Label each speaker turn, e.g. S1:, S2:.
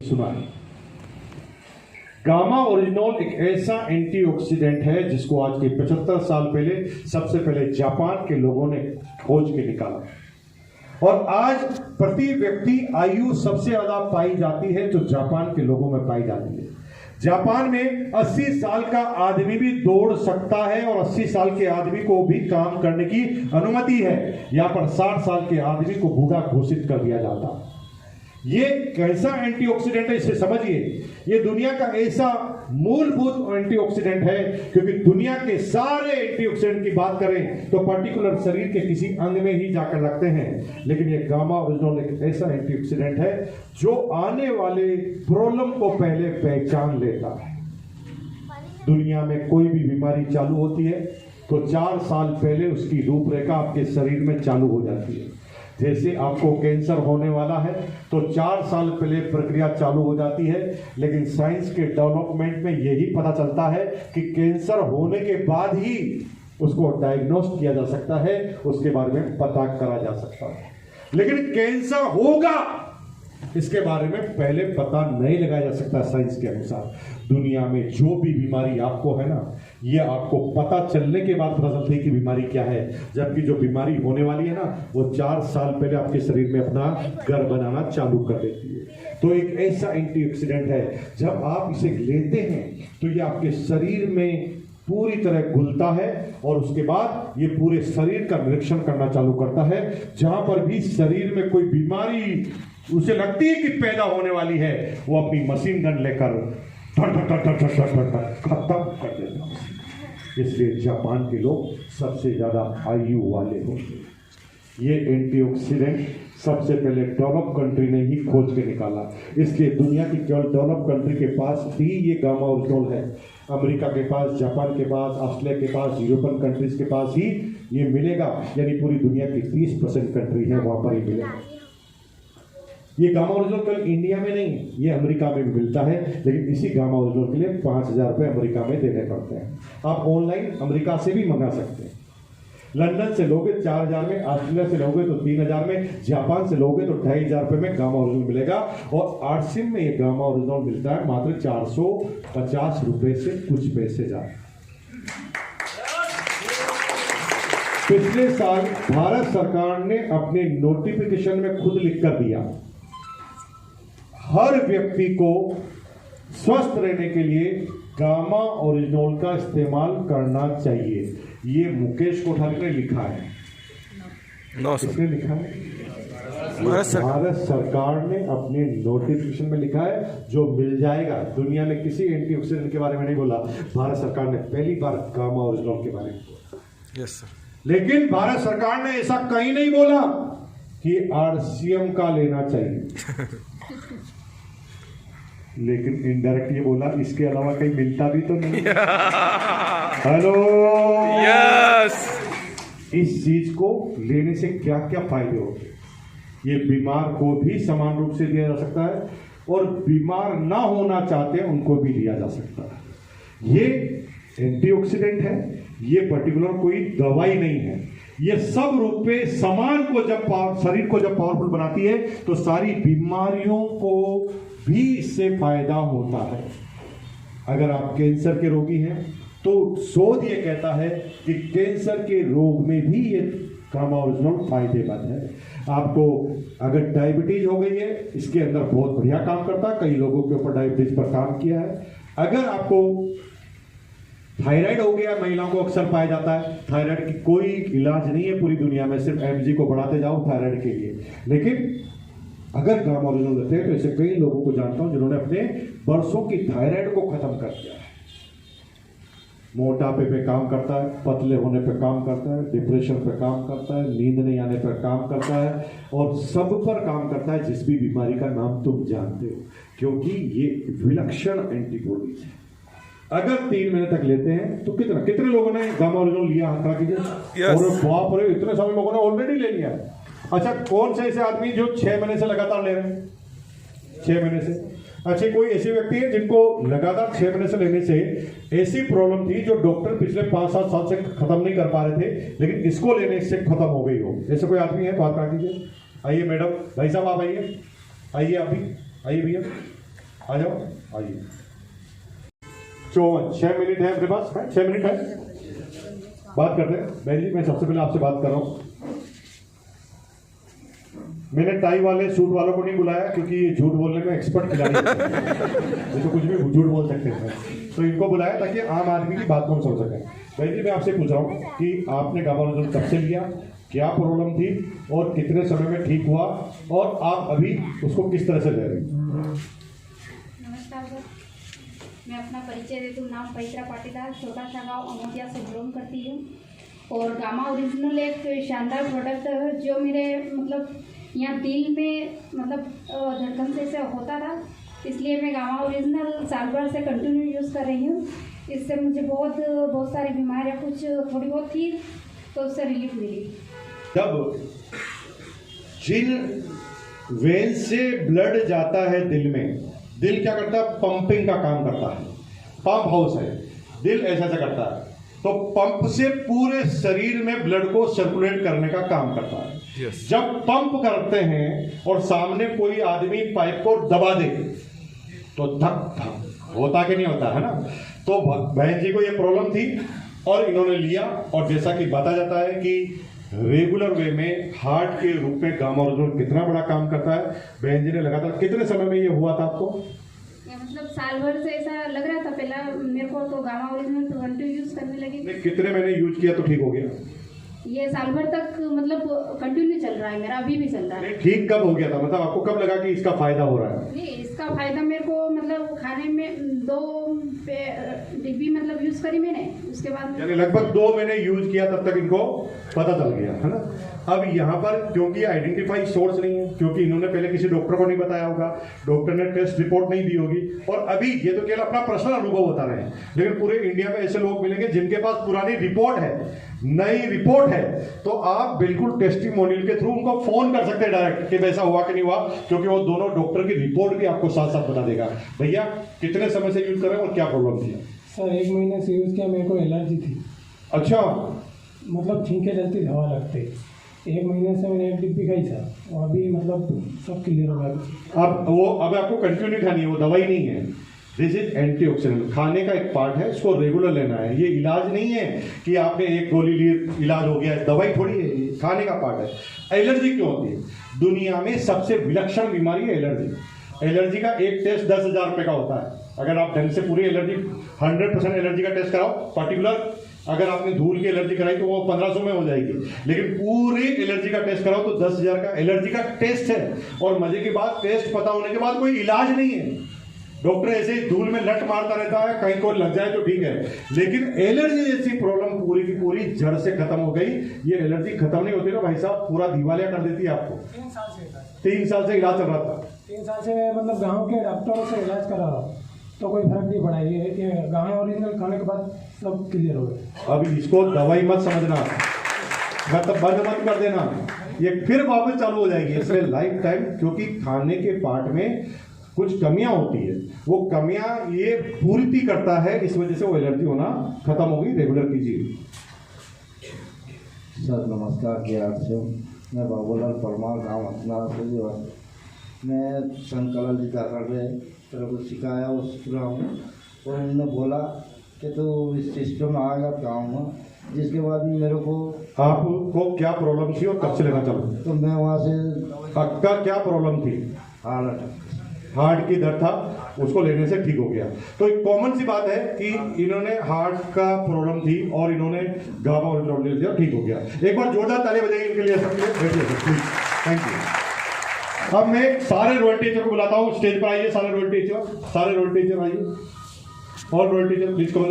S1: सुना है। गामा ओरिजिनोल एक ऐसा एंटीऑक्सीडेंट है जिसको आज के 75 साल पहले सबसे पहले जापान के लोगों ने खोज के निकाला और आज प्रति व्यक्ति आयु सबसे ज्यादा पाई जाती है तो जापान के लोगों में पाई जाती है। जापान में 80 साल का आदमी भी दौड़ सकता है और 80 साल के आदमी को भी काम करने की अनुमति है। यहां पर 60 साल के आदमी को बूढ़ा घोषित कर दिया जाता है। ये कैसा एंटीऑक्सीडेंट है इसे समझिए। ये दुनिया का ऐसा मूलभूत एंटीऑक्सीडेंट है क्योंकि दुनिया के सारे एंटीऑक्सीडेंट की बात करें तो पर्टिकुलर शरीर के किसी अंग में ही जाकर लगते हैं, लेकिन ये गामा ओरिजिनोल एक ऐसा एंटीऑक्सीडेंट है जो आने वाले प्रॉब्लम को पहले पहचान लेता है। दुनिया में कोई भी बीमारी चालू होती है तो 4 साल पहले उसकी रूपरेखा आपके शरीर में चालू हो जाती है। जैसे आपको कैंसर होने वाला है तो 4 साल पहले प्रक्रिया चालू हो जाती है, लेकिन साइंस के डेवलपमेंट में यही पता चलता है कि कैंसर होने के बाद ही उसको डायग्नोस किया जा सकता है, उसके बारे में पता करा जा सकता है। लेकिन कैंसर होगा इसके बारे में पहले पता नहीं लगाया जा सकता। साइंस के अनुसार दुनिया में जो भी बीमारी आपको है ना, ये आपको पता चलने के बाद पता चलती है कि बीमारी क्या है, जबकि जो बीमारी होने वाली है ना वो 4 साल पहले आपके शरीर में अपना घर बनाना चालू कर देती है। तो एक ऐसा एंटीऑक्सीडेंट है, जब आप इसे लेते हैं तो ये आपके शरीर में पूरी तरह घुलता है और उसके बाद ये पूरे शरीर का निरीक्षण करना चालू करता है। जहां पर भी शरीर में कोई बीमारी उसे लगती है कि पैदा होने वाली है, वो अपनी मशीन गन लेकर खत्म कर देता है। इसलिए जापान के लोग सबसे ज्यादा आयु वाले होते हैं। ये एंटीऑक्सीडेंट सबसे पहले डेवलप कंट्री ने ही खोज के निकाला, इसलिए दुनिया की केवल डेवलप कंट्री के पास ही ये गामा ओरिजिनोल है। अमेरिका के पास, जापान के पास, ऑस्ट्रेलिया के पास, यूरोपियन कंट्रीज के पास ही ये मिलेगा, यानी पूरी दुनिया की 30% कंट्री है वहां पर ही मिलेगा। ये गामा ओरिजिनोल केवल इंडिया में नहीं, ये अमेरिका में भी मिलता है, लेकिन इसी गामा ओरिजिनोल के लिए 5,000 रुपये अमेरिका में देने पड़ते हैं। आप ऑनलाइन अमेरिका से भी मंगा सकते हैं। लंदन से लोगे 4,000 में, ऑस्ट्रेलिया से लोगे तो 3,000 में, जापान से लोगे तो 2,500 रुपये में गामा ओरिजिनल मिलेगा। और आरसिम में ये गामा ओरिजिनल मिलता है मात्र 450 रुपये से कुछ पैसे ज्यादा। पिछले साल भारत सरकार ने अपने नोटिफिकेशन में खुद लिखकर दिया, हर व्यक्ति को स्वस्थ रहने के लिए गामा ओरिजिनोल का इस्तेमाल करना चाहिए। ये मुकेश कोठारी ने लिखा है। किसने लिखा है? भारत सरकार ने अपने नोटिफिकेशन में लिखा है, जो मिल जाएगा। दुनिया में किसी एंटीऑक्सीडेंट के बारे में नहीं बोला, भारत सरकार ने पहली बार गामा ओरिजिनोल के बारे में बोला।
S2: Yes sir.
S1: लेकिन भारत सरकार ने ऐसा कहीं नहीं बोला कि आरसीएम का लेना चाहिए, लेकिन इनडायरेक्ट ये बोला इसके अलावा कहीं मिलता भी तो नहीं। Hello
S2: yes.
S1: इस चीज को लेने से क्या क्या फायदे होते हैं? ये बीमार को भी समान रूप से दिया जा सकता है और बीमार ना होना चाहते हैं उनको भी दिया जा सकता है। ये एंटीऑक्सीडेंट है, ये पर्टिकुलर कोई दवाई नहीं है। ये सब रूप पे समान को जब शरीर को जब पावरफुल बनाती है तो सारी बीमारियों को भी इससे फायदा होता है। अगर आप कैंसर के रोगी हैं तो शोध ये कहता है कि कैंसर के रोग में भी ये गामा ओरिजिनल फायदेमंद है। आपको अगर डायबिटीज हो गई है, इसके अंदर बहुत बढ़िया काम करता है, कई लोगों के ऊपर डायबिटीज पर काम किया है। अगर आपको थायराइड हो गया, महिलाओं को अक्सर पाया जाता है, थायराइड की कोई इलाज नहीं है पूरी दुनिया में, सिर्फ एमजी को बढ़ाते जाओ थायराइड के लिए। लेकिन अगर गामा ओरिजिनल लेते हैं तो ऐसे कई लोगों को जानता हूं जिन्होंने अपने वर्षों की थायराइड को खत्म कर दिया है। मोटापे पे काम करता है, पतले होने पे काम करता है, डिप्रेशन पे काम करता है, नींद नहीं आने पर काम करता है और सब पर काम करता है, जिस भी बीमारी का नाम तुम जानते हो, क्योंकि ये विलक्षण एंटीबॉडीज है। अगर 3 महीने तक लेते हैं तो कितने लोगों ने गामा ओरिजिनल लिया, हाथ रख कीजिए। और बाप रे, इतने सारे लोगों ने ऑलरेडी ले लिया है। अच्छा, कौन से ऐसे आदमी जो 6 महीने से लगातार ले रहे हैं? 6 महीने से। अच्छा, कोई ऐसे व्यक्ति है जिनको लगातार 6 महीने से लेने से ऐसी प्रॉब्लम थी जो डॉक्टर पिछले 5-7 साल से खत्म नहीं कर पा रहे थे, लेकिन इसको लेने से खत्म हो गई हो, ऐसे कोई आदमी है? बात कर दीजिए। आइए मैडम, भाई साहब आप आइए, आइए आप भी आइए भैया। आ जाओ, आइए। 54 6 मिनट है अपने पास, 6 मिनट है, बात करते हैं। बहन जी, मैं सबसे पहले आपसे बात कर रहा हूँ। मैंने टाई वाले सूट वालों को नहीं बुलाया क्योंकि ये झूठ बोलने में एक्सपर्ट खिलाड़ी होते हैं। ये तो कुछ भी झूठ बोल सकते हैं, तो इनको बुलाया ताकि आम आदमी की बात को हम समझ सकें। बहन जी, मैं आपसे पूछ रहा हूँ कि आपने गाबालोजोल कब से लिया, क्या प्रॉब्लम थी और कितने समय में ठीक हुआ, और आप अभी उसको किस तरह से ले रहे हैं?
S3: नमस्कार सर, मैं अपना परिचय देती हूँ। नाम पवित्रा पाटीदार, छोटा सा गाँव अमोदिया से बिलोंग करती हूँ। और गामा ओरिजिनल एक शानदार प्रोडक्ट है जो मेरे मतलब यहाँ दिल में मतलब धड़कन से ऐसे होता था, इसलिए मैं गामा ओरिजिनल साल भर से कंटिन्यू यूज़ कर रही हूँ। इससे मुझे बहुत सारी बीमारियाँ कुछ थोड़ी बहुत थी तो उससे रिलीफ मिली।
S1: जब जिन वेन से ब्लड जाता है दिल में, दिल क्या करता है? पंपिंग का काम करता है, पंप हाउस है दिल, ऐसा करता है। तो पंप से पूरे शरीर में ब्लड को सर्कुलेट करने का काम करता है। जब पंप करते हैं और सामने कोई आदमी पाइप को दबा दे तो धक धक होता कि नहीं होता है ना? तो बहन जी को ये प्रॉब्लम थी और इन्होंने लिया, और जैसा कि बताया जाता है कि रेगुलर वे में हार्ट के रूप में गामा ओरिजिनल कितना बड़ा काम करता है। बहन जी ने लगातार कितने समय में ये हुआ था आपको?
S3: मतलब साल भर से ऐसा लग रहा था पहला मेरे को, तो गामा ओरिजिनल कंटिन्यू यूज़ करने लगी।
S1: कितने महीने यूज किया तो ठीक हो गया?
S3: ये साल भर तक मतलब कंटिन्यू चल रहा है मेरा, अभी भी चल रहा है।
S1: ठीक कब हो गया था, मतलब आपको कब लगा कि इसका फायदा हो रहा है?
S3: नहीं, इसका फायदा मेरे को मतलब खाने में 2 डिब्बी मतलब यूज करी मैंने, उसके बाद
S1: यानी लगभग 2 महीने यूज किया तब तक इनको पता चल गया है ना। अब यहाँ पर क्योंकि आइडेंटिफाई सोर्स नहीं है, क्योंकि इन्होंने पहले किसी डॉक्टर को नहीं बताया होगा, डॉक्टर ने टेस्ट रिपोर्ट नहीं दी होगी, और अभी ये तो केवल अपना पर्सनल अनुभव बता रहे हैं, लेकिन पूरे इंडिया में ऐसे लोग मिलेंगे जिनके पास पुरानी रिपोर्ट है, नई रिपोर्ट है, तो आप बिल्कुल टेस्टिमोनियल के थ्रू उनको फोन कर सकते हैं डायरेक्ट कि वैसा हुआ कि नहीं हुआ, क्योंकि वो दोनों डॉक्टर की रिपोर्ट भी आपको साथ साथ बता देगा। भैया, कितने समय से यूज कर रहे हैं और क्या प्रॉब्लम थी?
S4: सर 1 महीने से यूज़ किया, मेरे को एलर्जी थी।
S1: अच्छा,
S4: मतलब छींके जलती, हवा लगते। 1 महीने से मैंने 1 डिब्बी खाई था और अभी मतलब सब क्लियर हो गया।
S1: अब आपको कंटिन्यू नहीं खानी है, वो दवाई नहीं है। दिस इज एंटीऑक्सीडेंट, खाने का एक पार्ट है, इसको रेगुलर लेना है। ये इलाज नहीं है कि आपने एक गोली ली इलाज हो गया, दवाई थोड़ी है, ये खाने का पार्ट है। एलर्जी क्यों होती है? दुनिया में सबसे विलक्षण बीमारी है एलर्जी। एलर्जी का एक टेस्ट 10,000 रुपये का होता है। अगर आप ढंग से पूरी एलर्जी 100% एलर्जी का टेस्ट कराओ, पर्टिकुलर अगर आपने धूल की एलर्जी कराई तो वो 1500 में हो जाएगी, लेकिन पूरी एलर्जी का टेस्ट कराओ तो 10,000 का एलर्जी का टेस्ट है। और मजे की बात, टेस्ट पता होने के बाद कोई इलाज नहीं है। डॉक्टर ऐसे ही धूल में लट मारता रहता है, कहीं को लग जाए तो ठीक है, लेकिन एलर्जी जैसी प्रॉब्लम पूरी की पूरी जड़ से खत्म हो गई। ये एलर्जी खत्म नहीं होती ना भाई साहब, पूरा दिवालिया कर देती है आपको।
S4: 3 साल से था।
S1: 3 साल से इलाज चल रहा था?
S4: 3 साल से मतलब गाँव के डॉक्टरों से इलाज करा रहा तो कोई फर्क नहीं पड़ा। ये गामा ओरिजिनल खाने के बाद सब क्लियर हो गया।
S1: अब इसको दवाई मत समझना, मतलब बंद मत कर देना, ये फिर वापस चालू हो जाएगी, इसलिए लाइफ टाइम, क्योंकि खाने के पार्ट में कुछ कमियां होती है, वो कमियां ये पूर्ति करता है, इस वजह से वो एलर्जी होना खत्म होगी। रेगुलर कीजिए।
S5: सर नमस्कार, क्या आपसे मैं बाबूलाल परमार, गाँव हथना से। मैं संकलन जी तेरे को सिखाया वो सीख रहा हूँ, और उन्होंने बोला कि तो इस सिस्टम में आएगा गाँव में, जिसके बाद में मेरे को
S1: आपको क्या प्रॉब्लम थी और कब से लेना चालू?
S5: तो मैं वहाँ से
S1: आपका क्या प्रॉब्लम थी? हार्ट की दर्द था, उसको लेने से ठीक हो गया। तो एक कॉमन सी बात है कि इन्होंने हार्ट का प्रॉब्लम थी और इन्होंने गामा ओरिजिनल ले लिया, ठीक हो गया। एक बार जोरदार ताली बजाइए इनके लिए, सबके लिए बैठिए सर प्लीज, थैंक यू। अब मैं सारे रोल टीचर को बुलाता हूँ, स्टेज पर आइए। सारे रोल टीचर आइए, और रोल टीचर प्लीज कम